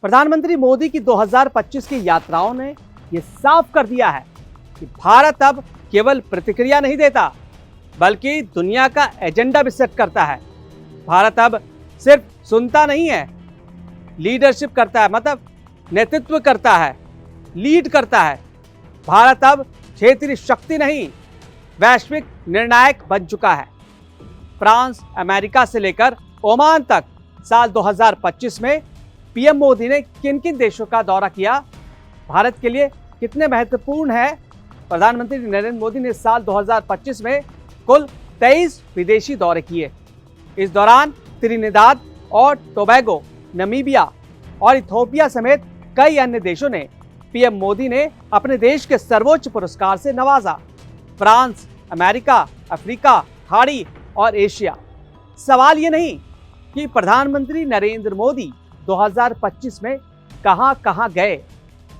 प्रधानमंत्री मोदी की 2025 की यात्राओं ने यह साफ कर दिया है कि भारत अब केवल प्रतिक्रिया नहीं देता बल्कि दुनिया का एजेंडा भी सेट करता है। भारत अब सिर्फ सुनता नहीं है, लीडरशिप करता है, मतलब नेतृत्व करता है, लीड करता है। भारत अब क्षेत्रीय शक्ति नहीं, वैश्विक निर्णायक बन चुका है। फ्रांस, अमेरिका से लेकर ओमान तक साल 2025 में पीएम मोदी ने किन किन देशों का दौरा किया, भारत के लिए कितने महत्वपूर्ण है। प्रधानमंत्री नरेंद्र मोदी ने साल 2025 में कुल 23 विदेशी दौरे किए। इस दौरान त्रिनिदाद और टोबैगो, नामीबिया और इथियोपिया समेत कई अन्य देशों ने पीएम मोदी ने अपने देश के सर्वोच्च पुरस्कार से नवाजा। फ्रांस, अमेरिका, अफ्रीका, खाड़ी और एशिया। सवाल ये नहीं कि प्रधानमंत्री नरेंद्र मोदी 2025 में कहां गए,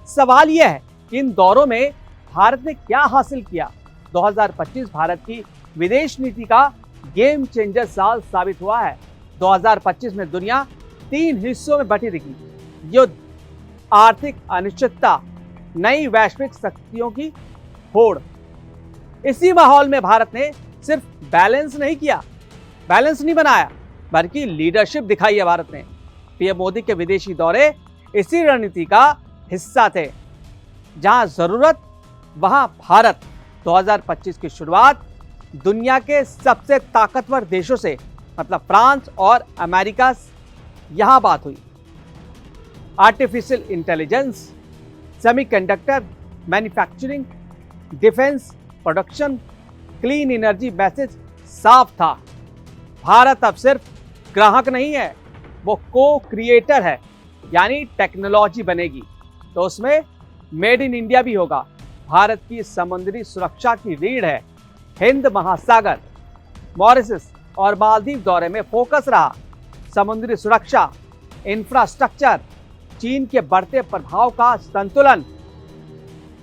सवाल यह है कि इन दौरों में भारत ने क्या हासिल किया। 2025 भारत की विदेश नीति का गेम चेंजर साल साबित हुआ है। 2025 में दुनिया 3 हिस्सों में बटी दिखी: युद्ध, आर्थिक अनिश्चितता, नई वैश्विक शक्तियों की होड़। इसी माहौल में भारत ने सिर्फ बैलेंस नहीं बनाया बल्कि लीडरशिप दिखाई है। भारत ने पीएम मोदी के विदेशी दौरे इसी रणनीति का हिस्सा थे। जहां जरूरत वहां भारत। 2025 की शुरुआत दुनिया के सबसे ताकतवर देशों से, मतलब फ्रांस और अमेरिका, यहां बात हुई। Artificial intelligence, semiconductor manufacturing, defence production, clean energy. Message साफ था, भारत अब सिर्फ ग्राहक नहीं है, वो को क्रिएटर है। यानी टेक्नोलॉजी बनेगी तो उसमें मेड इन इंडिया भी होगा। भारत की समुद्री सुरक्षा की रीढ़ है। हिंद महासागर, मॉरिशस और मालदीव दौरे में फोकस रहा समुद्री सुरक्षा, इंफ्रास्ट्रक्चर, चीन के बढ़ते प्रभाव का संतुलन।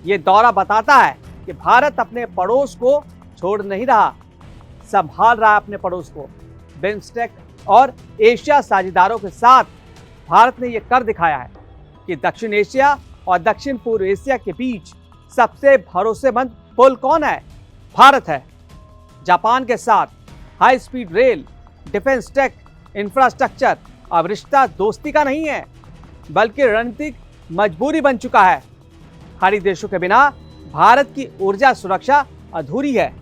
ये दौरा बताता है कि भारत अपने पड़ोस को छोड़ नहीं रहा, संभाल रहा है अपने पड़ोस को। बिम्स्टेक और एशिया साझेदारों के साथ भारत ने यह कर दिखाया है कि दक्षिण एशिया और दक्षिण पूर्व एशिया के बीच सबसे भरोसेमंद पुल कौन है? भारत है। जापान के साथ high speed rail, defence tech, infrastructure अब रिश्ता दोस्ती का नहीं है बल्कि रणनीतिक मजबूरी बन चुका है। खाड़ी देशों के बिना भारत की ऊर्जा सुरक्षा अधूरी है।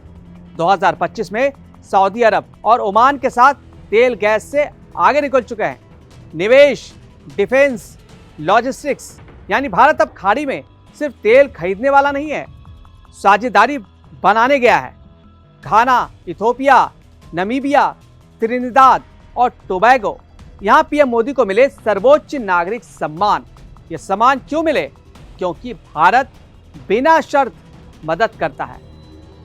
2025 में सऊदी अरब और ओमान के साथ तेल गैस से आगे निकल चुके हैं। निवेश, डिफेंस, लॉजिस्टिक्स, यानी भारत अब खाड़ी में सिर्फ तेल खरीदने वाला नहीं है, साझेदारी बनाने गया है। घाना, इथियोपिया, नामीबिया, त्रिनिदाद और टोबैगो, यहां पीएम मोदी को मिले सर्वोच्च नागरिक सम्मान। ये सम्मान क्यों मिले? क्योंकि भारत बिना शर्त मदद करता है,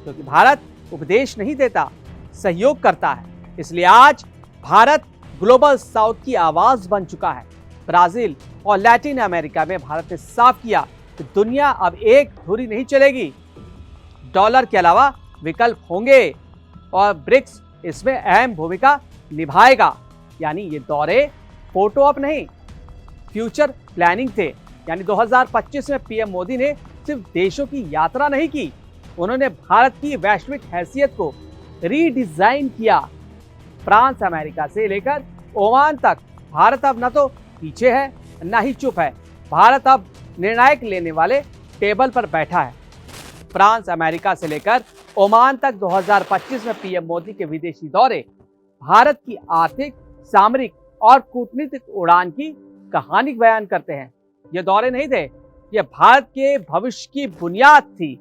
क्योंकि भारत उपदेश नहीं देता, सहयोग करता है। इसलिए आज भारत ग्लोबल साउथ की आवाज बन चुका है। ब्राजील और लैटिन अमेरिका में भारत ने साफ किया कि दुनिया अब एक धुरी नहीं चलेगी, डॉलर के अलावा विकल्प होंगे और ब्रिक्स इसमें अहम भूमिका निभाएगा। यानी ये दौरे फोटो ऑप नहीं, फ्यूचर प्लानिंग थे। यानी 2025 में पीएम मोदी ने सिर्फ देशों की यात्रा नहीं की, उन्होंने भारत की वैश्विक हैसियत को रीडिजाइन किया। फ्रांस, अमेरिका से लेकर ओमान तक भारत अब न तो पीछे है न ही चुप है, भारत अब निर्णायक लेने वाले टेबल पर बैठा है। फ्रांस, अमेरिका से लेकर ओमान तक 2025 में पीएम मोदी के विदेशी दौरे भारत की आर्थिक, सामरिक और कूटनीतिक उड़ान की कहानी बयान करते हैं। ये दौरे नहीं थे, ये भारत के भविष्य की बुनियाद थी।